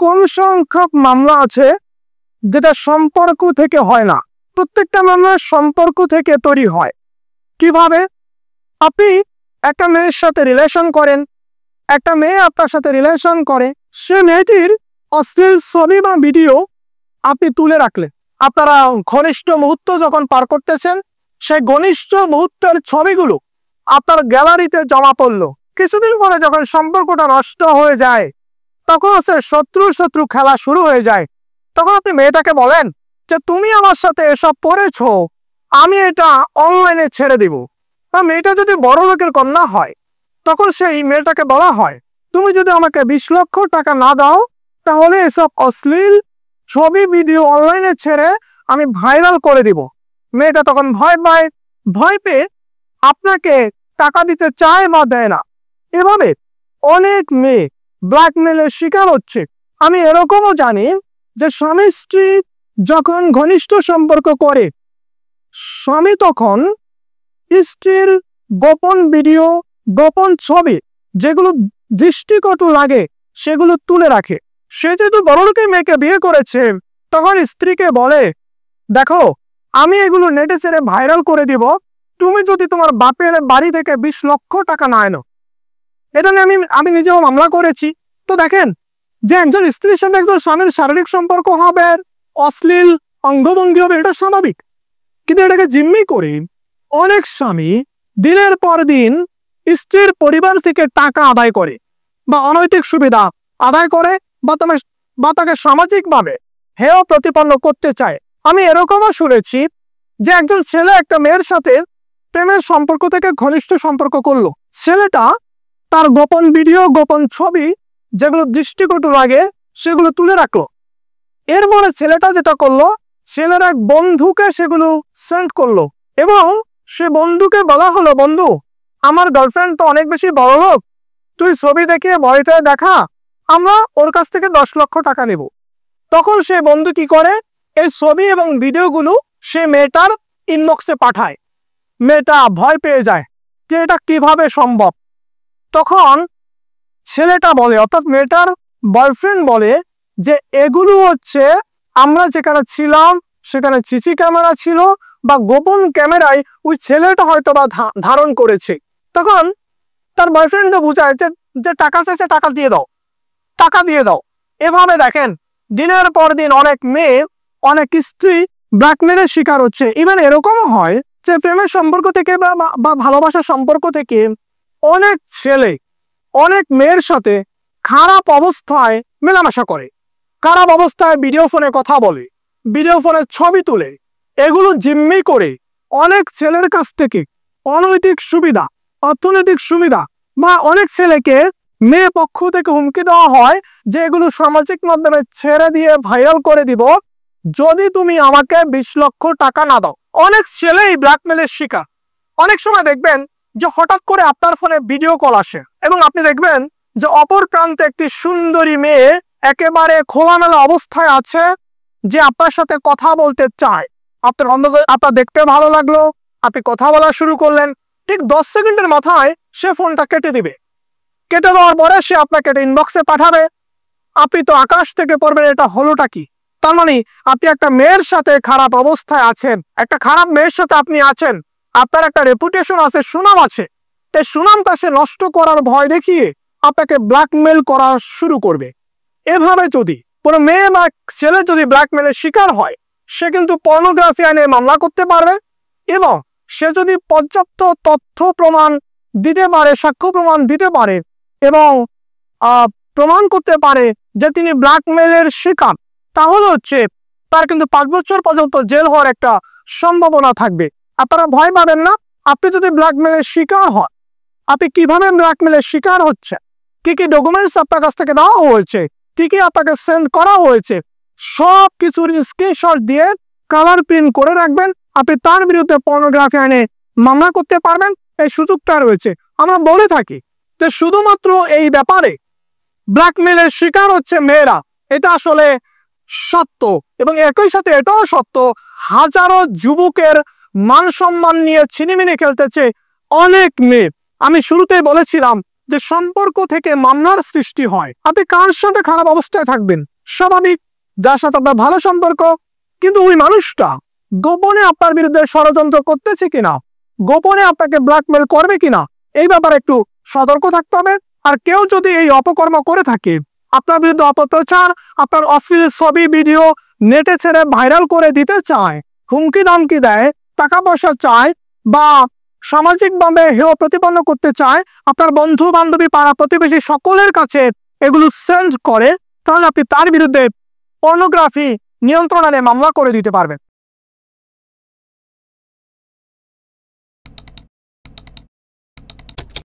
কোন সংখ্যক মামলা আছে যেটা সম্পর্ক থেকে হয় না? প্রত্যেকটা মামলা সম্পর্ক থেকে তৈরি হয়। কিভাবে? আপনি একটা মেয়ের সাথে রিলেশন করেন, একটা মেয়ে আপনার সাথে রিলেশন করে, সে মেয়েটির অশ্লীল ছবি বা ভিডিও আপনি তুলে রাখলেন। আপনারা ঘনিষ্ঠ মুহূর্ত যখন পার করতেছেন, সেই ঘনিষ্ঠ মুহূর্তের ছবিগুলো আপনার গ্যালারিতে জমা পড়লো। কিছুদিন পরে যখন সম্পর্কটা নষ্ট হয়ে যায়, তখন হচ্ছে শত্রু শত্রু খেলা শুরু হয়ে যায়। তখন আপনি মেয়েটাকে বলেন যে তুমি আমার সাথে এসব করেছো, আমি এটা অনলাইনে ছেড়ে দিব। তা মেয়েটা যদি বড় লোকের কন্যা হয়, তখন সেই মেয়েটাকে বলা হয় তুমি যদি আমাকে 20 লক্ষ টাকা না দাও, তাহলে এসব অশ্লীল ছবি ভিডিও অনলাইনে ছেড়ে আমি ভাইরাল করে দিব। মেয়েটা তখন ভয় পেয়ে আপনাকে টাকা দিতে চায় বা দেয় না। এভাবে অনেক মেয়ে ব্ল্যাকমেলের শিকার হচ্ছে। আমি এরকমও জানি যে স্বামী স্ত্রী যখন ঘনিষ্ঠ সম্পর্ক করে, স্বামী তখন স্ত্রীর গোপন ভিডিও, গোপন ছবি যেগুলো দৃষ্টিকটু লাগে সেগুলো তুলে রাখে। সে যেহেতু বড়লোকের মেয়েকে বিয়ে করেছে, তখন স্ত্রীকে বলে দেখো আমি এগুলো নেটে ছেড়ে ভাইরাল করে দিব, তুমি যদি তোমার বাপের বাড়ি থেকে 20 লক্ষ টাকা না এনো। এটা নিয়ে আমি নিজেও মামলা করেছি। তো দেখেন যে একজন স্ত্রীর সাথে একজন স্বামীর শারীরিক সম্পর্ক হবে, অশ্লীল অঙ্গভঙ্গি হবে, এটা স্বাভাবিক। কিন্তু এটাকে জিম্মি করে অনেক স্বামী দিনের পর দিন স্ত্রীর পরিবার থেকে টাকা আদায় করে বা অনৈতিক সুবিধা আদায় করে বা তাকে সামাজিকভাবে হেয় প্রতিপন্ন করতে চায়। আমি এরকমও শুনেছি যে একজন ছেলে একটা মেয়ের সাথে প্রেমের সম্পর্ক থেকে ঘনিষ্ঠ সম্পর্ক করলো। ছেলেটা তার গোপন ভিডিও, গোপন ছবি যেগুলো দৃষ্টিকটু লাগে সেগুলো তুলে রাখলো। এরপরে ছেলেটা যেটা করলো, ছেলের এক বন্ধুকে সেগুলো সেন্ড করলো এবং সে বন্ধুকে বলা হলো বন্ধু আমার গার্লফ্রেন্ড তো অনেক বেশি বড় লোক, তুই ছবি দেখিয়ে ভয়টা দেখা, আমরা ওর কাছ থেকে 10 লক্ষ টাকা নেব। তখন সে বন্ধু কি করে, এই ছবি এবং ভিডিওগুলো সে মেয়েটার ইনবক্সে পাঠায়। মেয়েটা ভয় পেয়ে যায় যে এটা কিভাবে সম্ভব। তখন ছেলেটা বলে, অর্থাৎ মেয়েটার বয়ফ্রেন্ড বলে যে এগুলো হচ্ছে আমরা যেখানে ছিলাম সেখানে সিসি ক্যামেরা ছিল বা গোপন ক্যামেরায় ওই ছেলেটা হয়তো বা ধারণ করেছে। তখন তার বয়ফ্রেন্ডও বুঝায় যে টাকা চাইছে, টাকা দিয়ে দাও। এভাবে দেখেন দিনের পর দিন অনেক মেয়ে, অনেক স্ত্রী ব্ল্যাকমেলের শিকার হচ্ছে। ইভেন এরকমও হয় যে প্রেমের সম্পর্ক থেকে বা ভালোবাসার সম্পর্ক থেকে অনেক ছেলে অনেক মেয়ের সাথে খারাপ অবস্থায় মেলামেশা করে, খারাপ অবস্থায় ভিডিও ফোনে কথা বলে, ভিডিও ফোনের ছবি তুলে, এগুলো জিম্মি করে অনেক ছেলের কাছ থেকে অনৈতিক সুবিধা, অর্থনৈতিক সুবিধা বা অনেক ছেলেকে মেয়ে পক্ষ থেকে হুমকি দেওয়া হয় যে এগুলো সামাজিক মাধ্যমে ছেড়ে দিয়ে ভাইরাল করে দিব যদি তুমি আমাকে 20 লক্ষ টাকা না দাও। অনেক ছেলেই ব্ল্যাকমেলের শিকার। অনেক সময় দেখবেন যে হঠাৎ করে আপনার ফোনে ভিডিও কল আসে এবং আপনি দেখবেন যে অপর প্রান্তে একটি সুন্দরী মেয়ে একেবারে খোলামেলা অবস্থায় আছে যে আপনার সাথে কথা বলতে চায়। আপনার দেখতে ভালো লাগলো, আপনি কথা বলা শুরু করলেন, ঠিক 10 সেকেন্ডের মাথায় সে ফোনটা কেটে দিবে। কেটে দেওয়ার পরে সে আপনাকে ইনবক্সে পাঠাবে। আপনি তো আকাশ থেকে পড়বেন এটা হলোটা কি। তার মানে আপনি একটা মেয়ের সাথে খারাপ অবস্থায় আছেন, একটা খারাপ মেয়ের সাথে আপনি আছেন, আপনার একটা রেপুটেশন আছে, সুনাম আছে, এই সুনামটা সে নষ্ট করার ভয় দেখিয়ে আপনাকে ব্ল্যাকমেল করা শুরু করবে। এভাবে যদি কোনো মেয়ে বা ছেলে যদি ব্ল্যাকমেলের শিকার হয়, সে কিন্তু পর্নোগ্রাফি আইনে মামলা করতে পারবে এবং সে যদি পর্যাপ্ত তথ্য প্রমাণ দিতে পারে, সাক্ষ্য প্রমাণ দিতে পারে এবং প্রমাণ করতে পারে যে তিনি ব্ল্যাকমেলের শিকার, তাহলে হচ্ছে তার কিন্তু 5 বছর পর্যন্ত জেল হওয়ার একটা সম্ভাবনা থাকবে। আপনারা ভয় পাবেন না। আপনি যদি ব্ল্যাকমেলের শিকার হন, আপনি কিভাবে ব্ল্যাকমেলের শিকার হচ্ছে, কি কি ডকুমেন্টস আপনার কাছ থেকে দেওয়া হয়েছে, কি কি আপনাকে সেন্ড করা হয়েছে, সব কিছুর স্ক্রিনশট দিয়ে কালার প্রিন্ট করে রাখবেন। আপনি তার বিরুদ্ধে পর্নোগ্রাফি আইনে মামলা করতে পারবেন, এই সুযোগটা রয়েছে। আমরা বলে থাকি যে শুধুমাত্র এই ব্যাপারে ব্ল্যাকমেলের শিকার হচ্ছে মেয়েরা, এটা আসলে সত্য এবং একই সাথে এটাও সত্য হাজারো যুবকের মান সম্মান নিয়ে ছিনিমিনি খেলতেছে অনেক মেয়ে। আমি শুরুতেই বলেছিলাম যে সম্পর্ক থেকে মামলার সৃষ্টি হয়। আপনি কার সাথে খারাপ অবস্থায় থাকবেন, স্বাভাবিক, যার সাথে আপনার ভালো সম্পর্ক, কিন্তু ওই মানুষটা গোপনে আপনার বিরুদ্ধে ষড়যন্ত্র করতেছে কিনা, গোপনে আপনাকে ব্ল্যাকমেল করবে কিনা, এই ব্যাপারে একটু সতর্ক থাকতে হবে। আর কেউ যদি এই অপকর্ম করে থাকে, আপনার বিরুদ্ধে অপপ্রচার, আপনার অশ্লীল ছবি ভিডিও নেটে ছেড়ে ভাইরাল করে দিতে চায়, হুমকি দামকি দেয়, টাকা পয়সা চায়, বা সামাজিকভাবে হেয় প্রতিপন্ন করতে চায়, আপনার বন্ধু বান্ধবী পাড়া প্রতিবেশী সকলের কাছে এগুলো সেন্ড করে, তাহলে আপনি তার বিরুদ্ধে পর্নোগ্রাফি নিয়ন্ত্রণ আইনে মামলা করে দিতে পারবেন।